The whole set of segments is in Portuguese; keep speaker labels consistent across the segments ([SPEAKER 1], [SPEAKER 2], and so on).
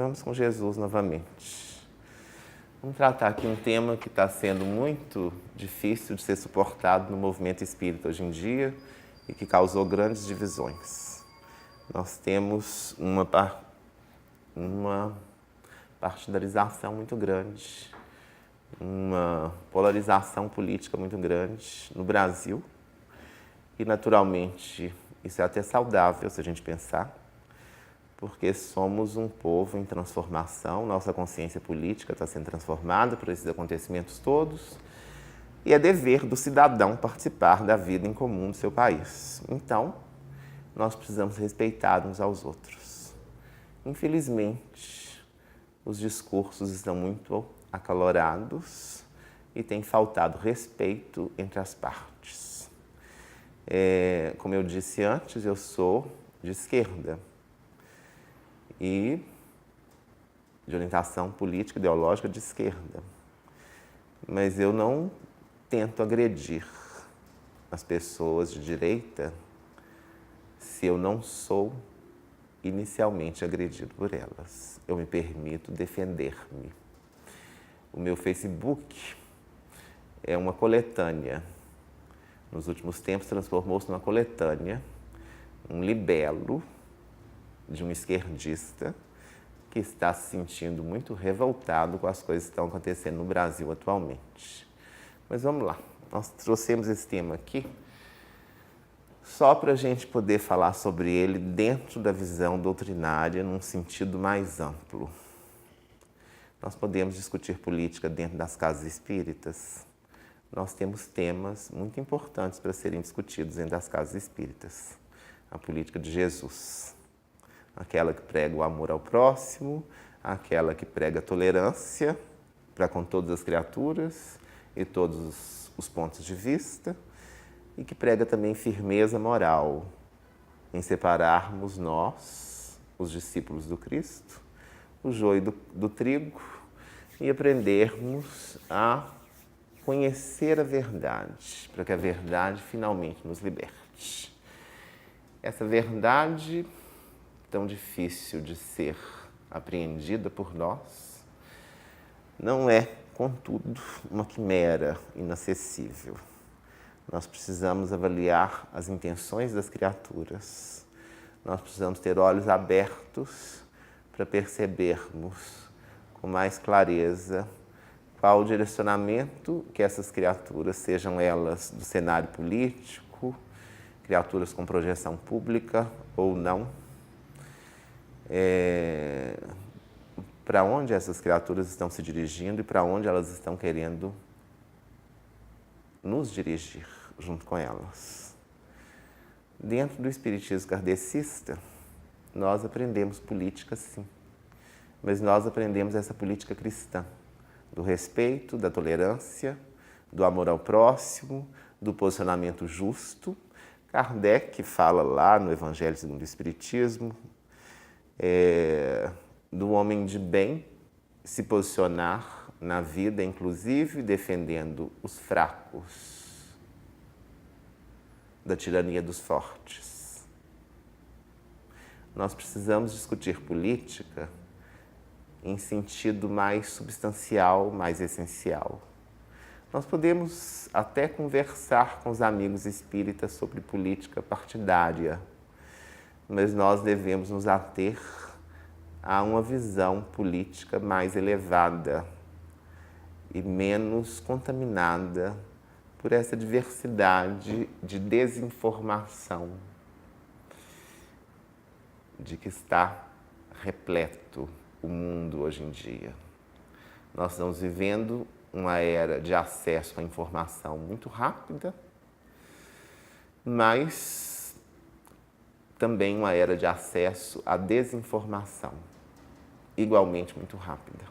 [SPEAKER 1] Estamos com Jesus novamente. Vamos tratar aqui um tema que está sendo muito difícil de ser suportado no movimento espírita hoje em dia e que causou grandes divisões. Nós temos uma partidarização muito grande, uma polarização política muito grande no Brasil e, naturalmente, isso é até saudável se a gente pensar, porque somos um povo em transformação, nossa consciência política está sendo transformada por esses acontecimentos todos e é dever do cidadão participar da vida em comum do seu país. Então, nós precisamos respeitar uns aos outros. Infelizmente, os discursos estão muito acalorados e tem faltado respeito entre as partes. Como eu disse antes, eu sou de esquerda e de orientação política ideológica de esquerda. Mas eu não tento agredir as pessoas de direita se eu não sou inicialmente agredido por elas. Eu me permito defender-me. O meu Facebook é uma coletânea. Nos últimos tempos transformou-se numa coletânea, um libelo de um esquerdista que está se sentindo muito revoltado com as coisas que estão acontecendo no Brasil atualmente. Mas vamos lá, nós trouxemos esse tema aqui só para a gente poder falar sobre ele dentro da visão doutrinária, num sentido mais amplo. Nós podemos discutir política dentro das casas espíritas. Nós temos temas muito importantes para serem discutidos dentro das casas espíritas. A política de Jesus, aquela que prega o amor ao próximo, aquela que prega a tolerância para com todas as criaturas e todos os pontos de vista, e que prega também firmeza moral em separarmos nós, os discípulos do Cristo, o joio do trigo e aprendermos a conhecer a verdade, para que a verdade finalmente nos liberte. Essa verdade tão difícil de ser apreendida por nós não é, contudo, uma quimera inacessível. Nós precisamos avaliar as intenções das criaturas. Nós precisamos ter olhos abertos para percebermos com mais clareza qual o direcionamento que essas criaturas, sejam elas do cenário político, criaturas com projeção pública ou não, para onde essas criaturas estão se dirigindo e para onde elas estão querendo nos dirigir junto com elas. Dentro do espiritismo kardecista, nós aprendemos política, sim, mas nós aprendemos essa política cristã, do respeito, da tolerância, do amor ao próximo, do posicionamento justo. Kardec fala lá no Evangelho segundo o Espiritismo, do homem de bem se posicionar na vida, inclusive defendendo os fracos da tirania dos fortes. Nós precisamos discutir política em sentido mais substancial, mais essencial. Nós podemos até conversar com os amigos espíritas sobre política partidária, mas nós devemos nos ater a uma visão política mais elevada e menos contaminada por essa diversidade de desinformação de que está repleto o mundo hoje em dia. Nós estamos vivendo uma era de acesso à informação muito rápida, mas também uma era de acesso à desinformação, igualmente muito rápida.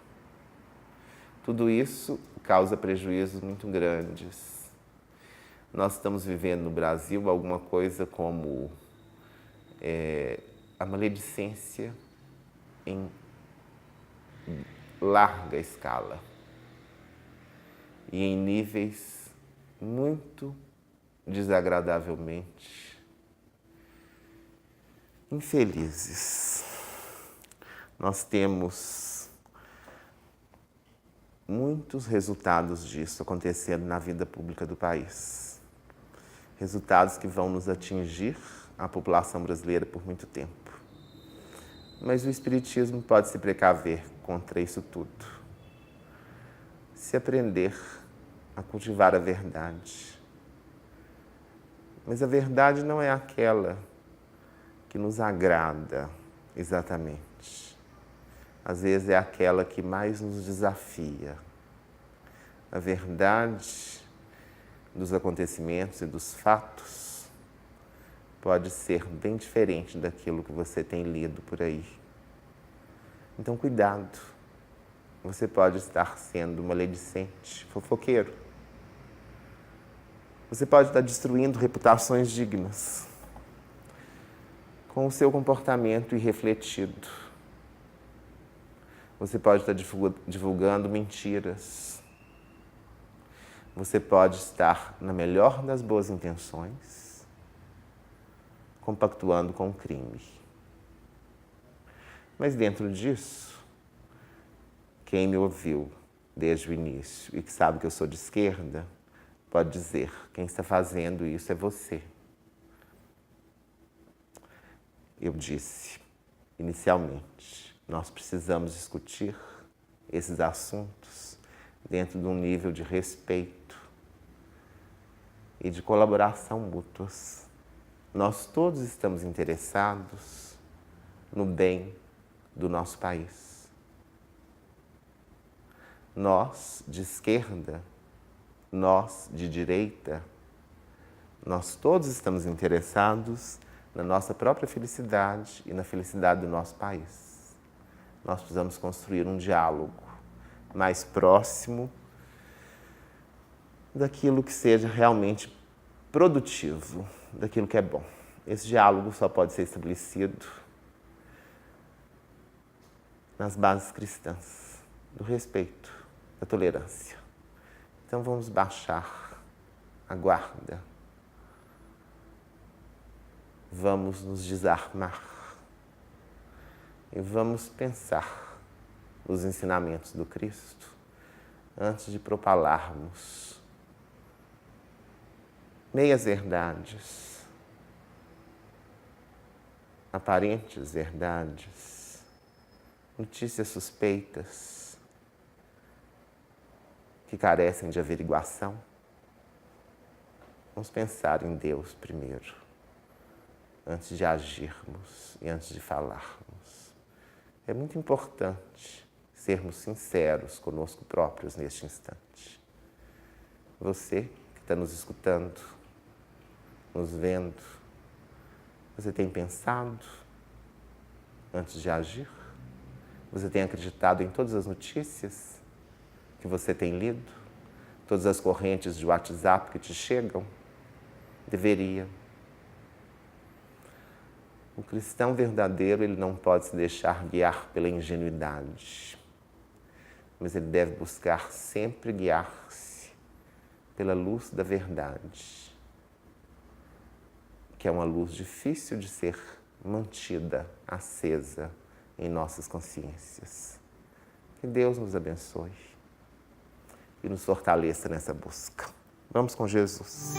[SPEAKER 1] Tudo isso causa prejuízos muito grandes. Nós estamos vivendo no Brasil alguma coisa como a maledicência em larga escala e em níveis muito desagradavelmente infelizes. Nós temos muitos resultados disso acontecendo na vida pública do país. Resultados que vão nos atingir, a população brasileira, por muito tempo. Mas o Espiritismo pode se precaver contra isso tudo. Se aprender a cultivar a verdade. Mas a verdade não é aquela que nos agrada exatamente. Às vezes é aquela que mais nos desafia. A verdade dos acontecimentos e dos fatos pode ser bem diferente daquilo que você tem lido por aí. Então, cuidado. Você pode estar sendo maledicente, fofoqueiro. Você pode estar destruindo reputações dignas com o seu comportamento irrefletido. Você pode estar divulgando mentiras. Você pode estar, na melhor das boas intenções, compactuando com o crime. Mas dentro disso, quem me ouviu desde o início e que sabe que eu sou de esquerda, pode dizer, quem está fazendo isso é você. Eu disse, inicialmente, nós precisamos discutir esses assuntos dentro de um nível de respeito e de colaboração mútuas. Nós todos estamos interessados no bem do nosso país. Nós, de esquerda, nós, de direita, nós todos estamos interessados na nossa própria felicidade e na felicidade do nosso país. Nós precisamos construir um diálogo mais próximo daquilo que seja realmente produtivo, daquilo que é bom. Esse diálogo só pode ser estabelecido nas bases cristãs, do respeito, da tolerância. Então vamos baixar a guarda. Vamos nos desarmar e vamos pensar nos ensinamentos do Cristo antes de propalarmos meias verdades, aparentes verdades, notícias suspeitas que carecem de averiguação. Vamos pensar em Deus primeiro, antes de agirmos e antes de falarmos. É muito importante sermos sinceros conosco próprios neste instante. Você que está nos escutando, nos vendo, você tem pensado antes de agir? Você tem acreditado em todas as notícias que você tem lido? Todas as correntes de WhatsApp que te chegam? Deveria. O cristão verdadeiro, ele não pode se deixar guiar pela ingenuidade, mas ele deve buscar sempre guiar-se pela luz da verdade, que é uma luz difícil de ser mantida acesa em nossas consciências. Que Deus nos abençoe e nos fortaleça nessa busca. Vamos com Jesus.